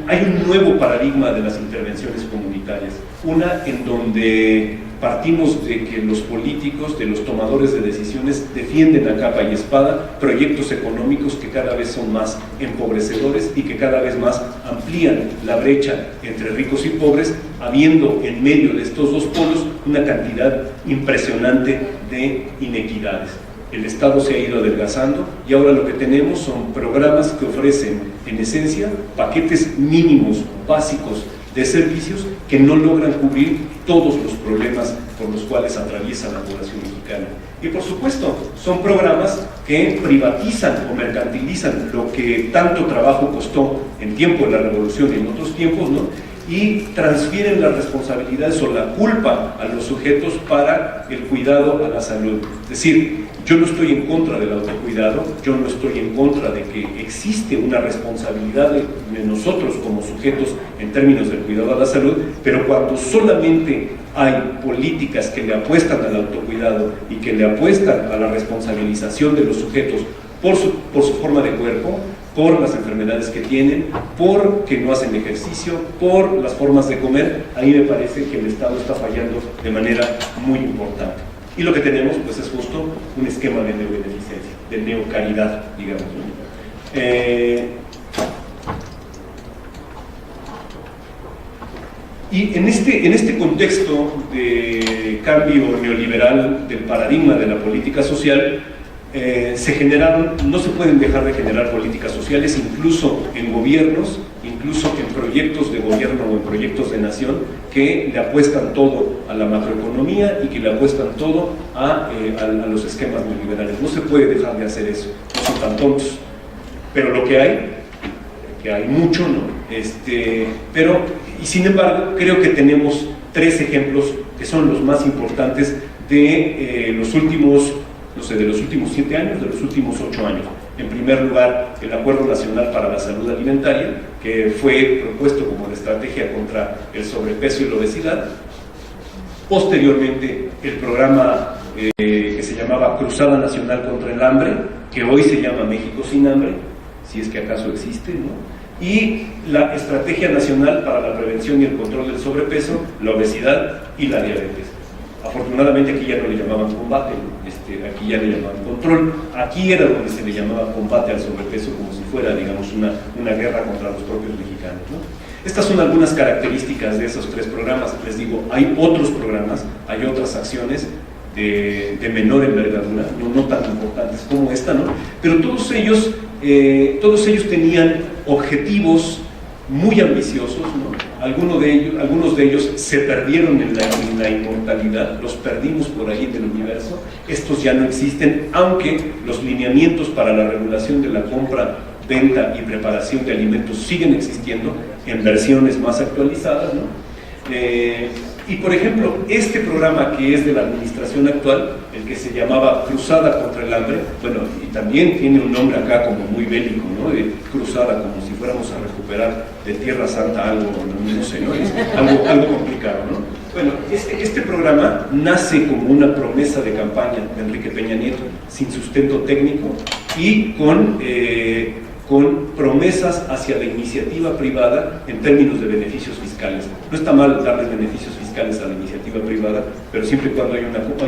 hay un nuevo paradigma de las intervenciones comunitarias, una en donde partimos de que los políticos, de los tomadores de decisiones, defienden a capa y espada proyectos económicos que cada vez son más empobrecedores y que cada vez más amplían la brecha entre ricos y pobres, habiendo en medio de estos dos polos una cantidad impresionante de inequidades. El Estado se ha ido adelgazando y ahora lo que tenemos son programas que ofrecen, en esencia, paquetes mínimos, básicos de servicios que no logran cubrir todos los problemas por los cuales atraviesa la población mexicana. Y por supuesto, son programas que privatizan o mercantilizan lo que tanto trabajo costó en tiempo de la revolución y en otros tiempos, ¿no? Y transfieren las responsabilidades o la culpa a los sujetos para el cuidado a la salud. Es decir, yo no estoy en contra del autocuidado, yo no estoy en contra de que existe una responsabilidad de nosotros como sujetos en términos del cuidado a la salud, pero cuando solamente hay políticas que le apuestan al autocuidado y que le apuestan a la responsabilización de los sujetos por su forma de cuerpo, por las enfermedades que tienen, porque no hacen ejercicio, por las formas de comer, ahí me parece que el Estado está fallando de manera muy importante. Y lo que tenemos, pues, es justo un esquema de neobeneficencia, de neocaridad, digamos, ¿no? Y en este contexto de cambio neoliberal del paradigma de la política social, no se pueden dejar de generar políticas sociales, incluso en gobiernos, incluso en proyectos de gobierno o en proyectos de nación, que le apuestan todo a la macroeconomía y que le apuestan todo a los esquemas neoliberales. No se puede dejar de hacer eso, no son tan tontos. Pero lo que hay mucho, ¿no? Y sin embargo, creo que tenemos tres ejemplos que son los más importantes de los últimos, no sé, de los últimos 7 años, de los últimos 8 años. En primer lugar, el Acuerdo Nacional para la Salud Alimentaria, que fue propuesto como la estrategia contra el sobrepeso y la obesidad. Posteriormente, el programa que se llamaba Cruzada Nacional contra el Hambre, que hoy se llama México sin Hambre, si es que acaso existe, ¿no? Y la Estrategia Nacional para la Prevención y el Control del Sobrepeso, la Obesidad y la Diabetes. Afortunadamente aquí ya no le llamaban combate, aquí ya le llamaban control. Aquí era donde se le llamaba combate al sobrepeso, como si fuera, digamos, una guerra contra los propios mexicanos, ¿no? Estas son algunas características de esos tres programas. Les digo, hay otros programas, hay otras acciones de menor envergadura, no tan importantes como esta, ¿no? Pero todos ellos tenían objetivos muy ambiciosos, ¿no? Algunos de ellos se perdieron en la inmortalidad, los perdimos por ahí del universo. Estos ya no existen, aunque los lineamientos para la regulación de la compra, venta y preparación de alimentos siguen existiendo en versiones más actualizadas, ¿no? Y por ejemplo, este programa que es de la administración actual, el que se llamaba Cruzada contra el Hambre, bueno, y también tiene un nombre acá como muy bélico, ¿no? De cruzada, como si fuéramos a recuperar de Tierra Santa algo, no sé, ¿no? Es algo complicado, ¿no? Bueno, este programa nace como una promesa de campaña de Enrique Peña Nieto, sin sustento técnico y con promesas hacia la iniciativa privada en términos de beneficios fiscales. No está mal darles beneficios fiscales a la iniciativa privada, pero siempre y cuando hay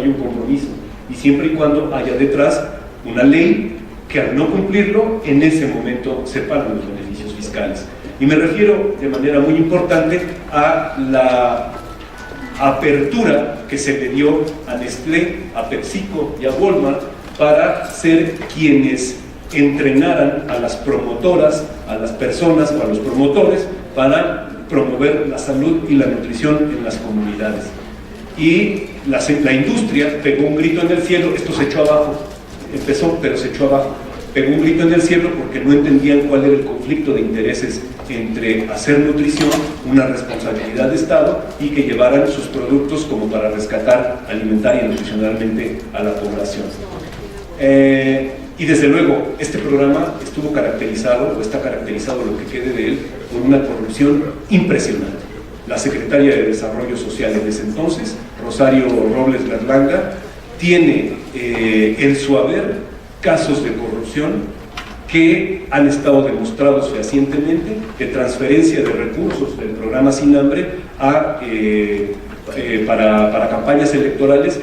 un compromiso y siempre y cuando haya detrás una ley que al no cumplirlo, en ese momento separan los beneficios fiscales. Y me refiero de manera muy importante a la apertura que se le dio a Nestlé, a PepsiCo y a Walmart para ser quienes entrenaran a las promotoras, a las personas o a los promotores para promover la salud y la nutrición en las comunidades. Y la industria pegó un grito en el cielo, esto se echó abajo, empezó pero se echó abajo, pegó un grito en el cielo porque no entendían cuál era el conflicto de intereses entre hacer nutrición una responsabilidad de Estado y que llevaran sus productos como para rescatar alimentaria y nutricionalmente a la población. Y desde luego, este programa estuvo caracterizado, o está caracterizado lo que quede de él, por una corrupción impresionante. La secretaria de Desarrollo Social en ese entonces, Rosario Robles Berlanga, tiene en su haber casos de corrupción que han estado demostrados fehacientemente, de transferencia de recursos del programa Sin Hambre a para campañas electorales,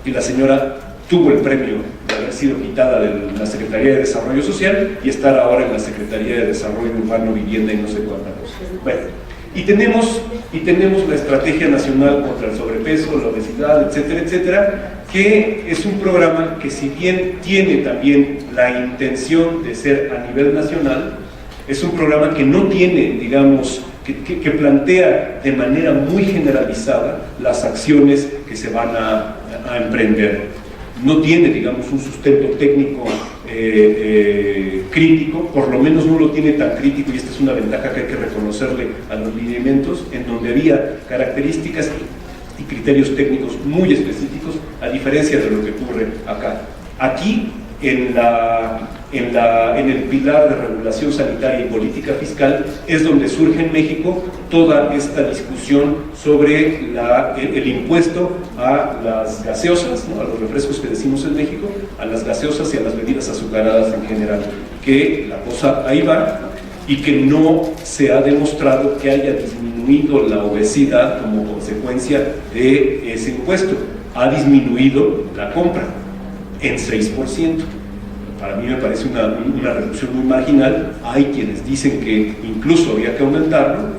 y la señora tuvo el premio de haber sido quitada de la Secretaría de Desarrollo Social y estar ahora en la Secretaría de Desarrollo Urbano, Vivienda y no sé cuántas cosas. Bueno, y tenemos la Estrategia Nacional contra el Sobrepeso, la Obesidad, etcétera, etcétera, que es un programa que, si bien tiene también la intención de ser a nivel nacional, es un programa que no tiene, digamos, que plantea de manera muy generalizada las acciones que se van a emprender. No tiene, digamos, un sustento técnico crítico, por lo menos no lo tiene tan crítico, y esta es una ventaja que hay que reconocerle a los lineamientos, en donde había características y criterios técnicos muy específicos, a diferencia de lo que ocurre acá. Aquí, en el pilar de regulación sanitaria y política fiscal, es donde surge en México toda esta discusión sobre el impuesto a las gaseosas, ¿no?, a los refrescos que decimos en México, a las gaseosas y a las bebidas azucaradas en general, que la cosa ahí va, y que no se ha demostrado que haya disminuido la obesidad como consecuencia de ese impuesto. Ha disminuido la compra en 6%. Para mí me parece una reducción muy marginal. Hay quienes dicen que incluso habría que aumentarlo,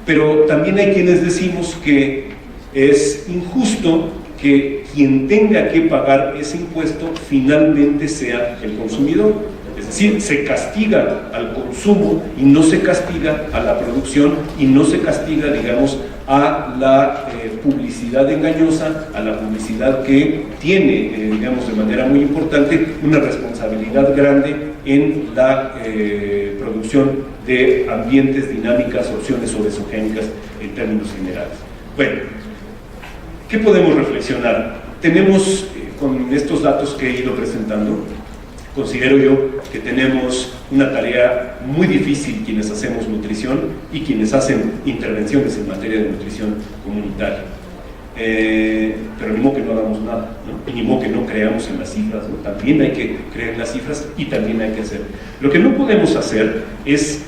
pero también hay quienes decimos que es injusto que quien tenga que pagar ese impuesto finalmente sea el consumidor. Es decir, se castiga al consumo y no se castiga a la producción, y no se castiga, digamos, a la publicidad engañosa, a la publicidad que tiene, digamos, de manera muy importante, una responsabilidad grande en la producción de ambientes, dinámicas, opciones obesogénicas en términos generales. Bueno, ¿qué podemos reflexionar? Tenemos, con estos datos que he ido presentando, considero yo que tenemos una tarea muy difícil quienes hacemos nutrición y quienes hacen intervenciones en materia de nutrición comunitaria. Pero ni modo que no hagamos nada, ¿no? Y ni modo que no creamos en las cifras, ¿no? También hay que creer en las cifras y también hay que hacer. Lo que no podemos hacer es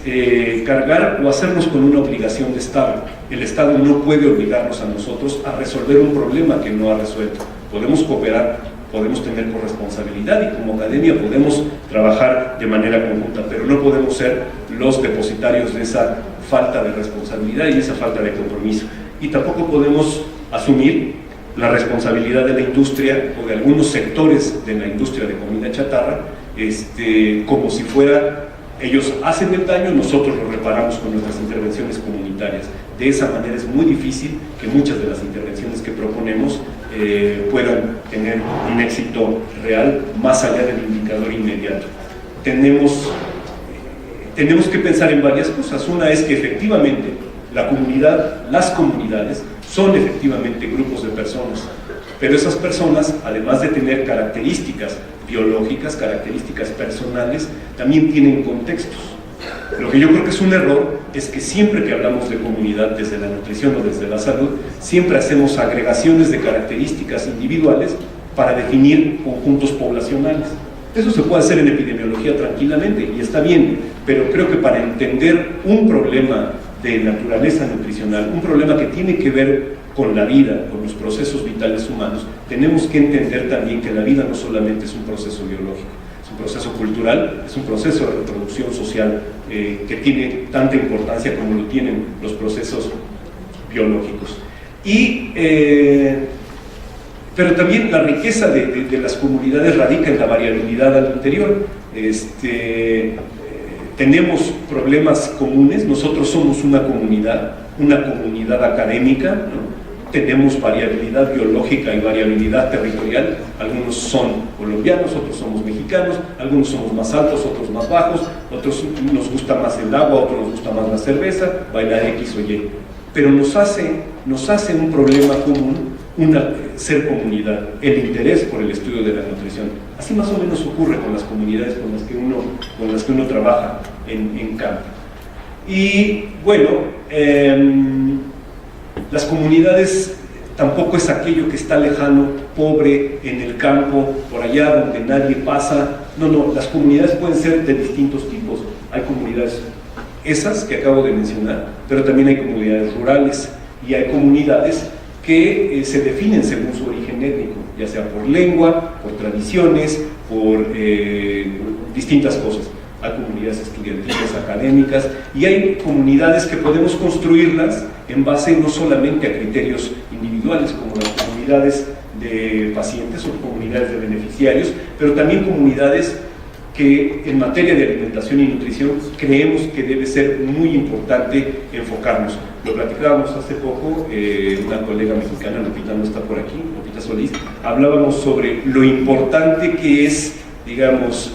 cargar o hacernos con una obligación de Estado. El Estado no puede obligarnos a nosotros a resolver un problema que no ha resuelto. Podemos cooperar, podemos tener corresponsabilidad, y como academia podemos trabajar de manera conjunta, pero no podemos ser los depositarios de esa falta de responsabilidad y esa falta de compromiso. Y tampoco podemos asumir la responsabilidad de la industria o de algunos sectores de la industria de comida chatarra, como si fuera, ellos hacen el daño, nosotros lo reparamos con nuestras intervenciones comunitarias. De esa manera es muy difícil que muchas de las intervenciones que proponemos puedan tener un éxito real más allá del indicador inmediato. Tenemos que pensar en varias cosas. Una es que efectivamente la comunidad, las comunidades, son efectivamente grupos de personas, pero esas personas, además de tener características biológicas, características personales, también tienen contextos. Lo que yo creo que es un error es que siempre que hablamos de comunidad, desde la nutrición o desde la salud, siempre hacemos agregaciones de características individuales para definir conjuntos poblacionales. Eso se puede hacer en epidemiología tranquilamente y está bien, pero creo que para entender un problema de naturaleza nutricional, un problema que tiene que ver con la vida, con los procesos vitales humanos, tenemos que entender también que la vida no solamente es un proceso biológico, es un proceso cultural, es un proceso de reproducción social que tiene tanta importancia como lo tienen los procesos biológicos. Pero también la riqueza de las comunidades radica en la variabilidad al interior. Tenemos problemas comunes, nosotros somos una comunidad académica, ¿no? Tenemos variabilidad biológica y variabilidad territorial, algunos son colombianos, otros somos mexicanos, algunos somos más altos, otros más bajos, otros nos gusta más el agua, otros nos gusta más la cerveza, bailar X o Y, pero nos hace un problema común ser comunidad, el interés por el estudio de la nutrición. Así más o menos ocurre con las comunidades con las que uno trabaja en campo. Y bueno, las comunidades tampoco es aquello que está lejano, pobre, en el campo, por allá donde nadie pasa. No, las comunidades pueden ser de distintos tipos. Hay comunidades, esas que acabo de mencionar, pero también hay comunidades rurales y hay comunidades que se definen según su origen étnico, ya sea por lengua, por tradiciones, por distintas cosas. Hay comunidades estudiantiles, académicas, y hay comunidades que podemos construirlas en base no solamente a criterios individuales, como las comunidades de pacientes o comunidades de beneficiarios, pero también comunidades que en materia de alimentación y nutrición creemos que debe ser muy importante enfocarnos. Lo platicábamos hace poco, una colega mexicana, Lupita no está por aquí, Lupita Solís, hablábamos sobre lo importante que es, digamos,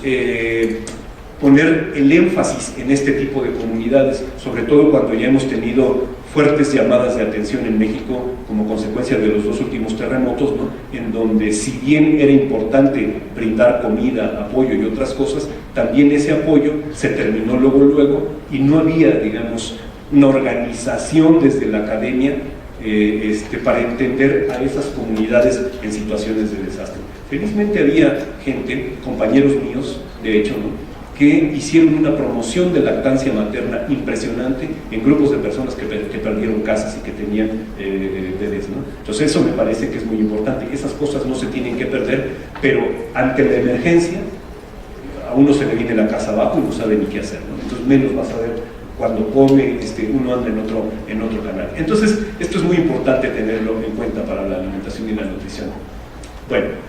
poner el énfasis en este tipo de comunidades, sobre todo cuando ya hemos tenido fuertes llamadas de atención en México como consecuencia de los 2 últimos terremotos, ¿no? En donde, si bien era importante brindar comida, apoyo y otras cosas, también ese apoyo se terminó luego y no había, digamos, una organización desde la academia para entender a esas comunidades en situaciones de desastre. Felizmente había gente, compañeros míos, de hecho, ¿no?, que hicieron una promoción de lactancia materna impresionante en grupos de personas que perdieron casas y que tenían bebés, ¿no? Entonces eso me parece que es muy importante. Esas cosas no se tienen que perder, pero ante la emergencia a uno se le viene la casa abajo y no sabe ni qué hacer, ¿no? Entonces menos vas a ver cuando come, uno anda en otro canal. Entonces esto es muy importante tenerlo en cuenta para la alimentación y la nutrición. Bueno,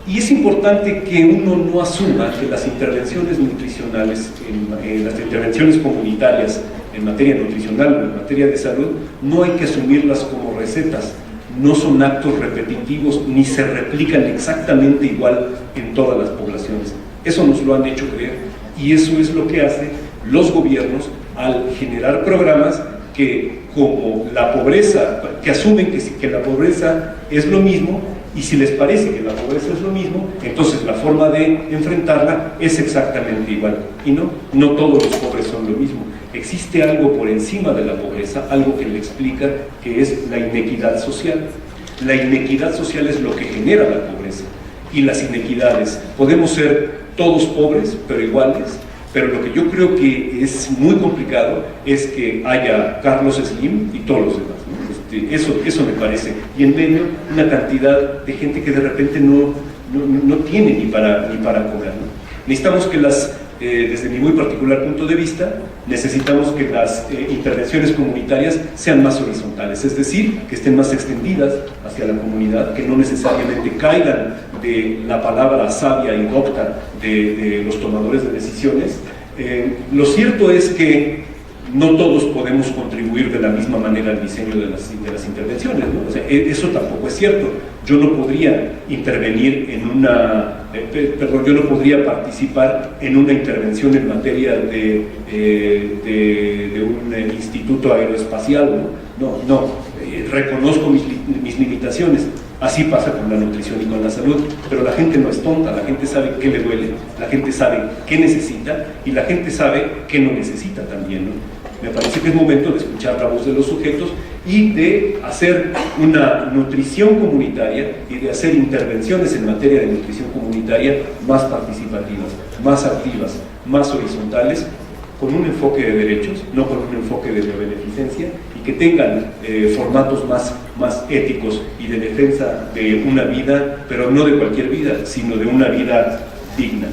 y es importante que uno no asuma que las intervenciones nutricionales, las intervenciones comunitarias en materia nutricional o en materia de salud, no hay que asumirlas como recetas. No son actos repetitivos ni se replican exactamente igual en todas las poblaciones. Eso nos lo han hecho creer, y eso es lo que hacen los gobiernos al generar programas que, como la pobreza, que asumen que la pobreza es lo mismo. Y si les parece que la pobreza es lo mismo, entonces la forma de enfrentarla es exactamente igual. Y no todos los pobres son lo mismo. Existe algo por encima de la pobreza, algo que le explica, que es la inequidad social. La inequidad social es lo que genera la pobreza. Y las inequidades, podemos ser todos pobres, pero iguales, pero lo que yo creo que es muy complicado es que haya Carlos Slim y todos los demás. Eso me parece, y en medio una cantidad de gente que de repente no tiene ni para comer, ¿no? Necesitamos que desde mi muy particular punto de vista, necesitamos que las intervenciones comunitarias sean más horizontales, es decir, que estén más extendidas hacia la comunidad, que no necesariamente caigan de la palabra sabia y docta de los tomadores de decisiones. Lo cierto es que no todos podemos contribuir de la misma manera al diseño de las intervenciones, ¿no? O sea, eso tampoco es cierto. Yo no podría intervenir yo no podría participar en una intervención en materia de un instituto aeroespacial, ¿no? Reconozco mis limitaciones. Así pasa con la nutrición y con la salud, pero la gente no es tonta, la gente sabe qué le duele, la gente sabe qué necesita y la gente sabe qué no necesita también, ¿no? Me parece que es momento de escuchar la voz de los sujetos y de hacer una nutrición comunitaria y de hacer intervenciones en materia de nutrición comunitaria más participativas, más activas, más horizontales, con un enfoque de derechos, no con un enfoque de beneficencia, y que tengan formatos más éticos y de defensa de una vida, pero no de cualquier vida, sino de una vida digna.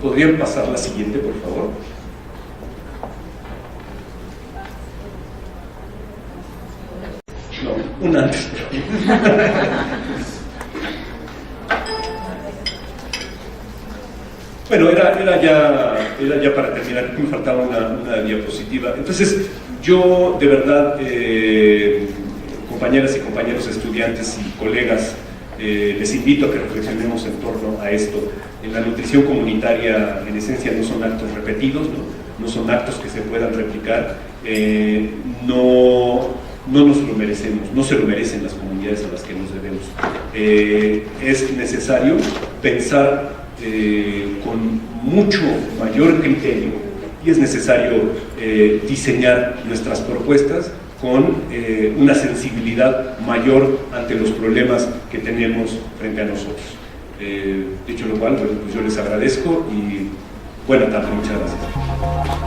¿Podrían pasar la siguiente, por favor? No, una antes. Bueno, era ya para terminar, me faltaba una diapositiva. Entonces, yo de verdad, compañeras y compañeros estudiantes y colegas, les invito a que reflexionemos en torno a esto. En la nutrición comunitaria, en esencia, no son actos repetidos, no son actos que se puedan replicar, no nos lo merecemos, no se lo merecen las comunidades a las que nos debemos. Es necesario pensar con mucho mayor criterio, y es necesario diseñar nuestras propuestas con una sensibilidad mayor ante los problemas que tenemos frente a nosotros. Dicho lo cual, bueno, pues yo les agradezco y Buena tarde, muchas gracias.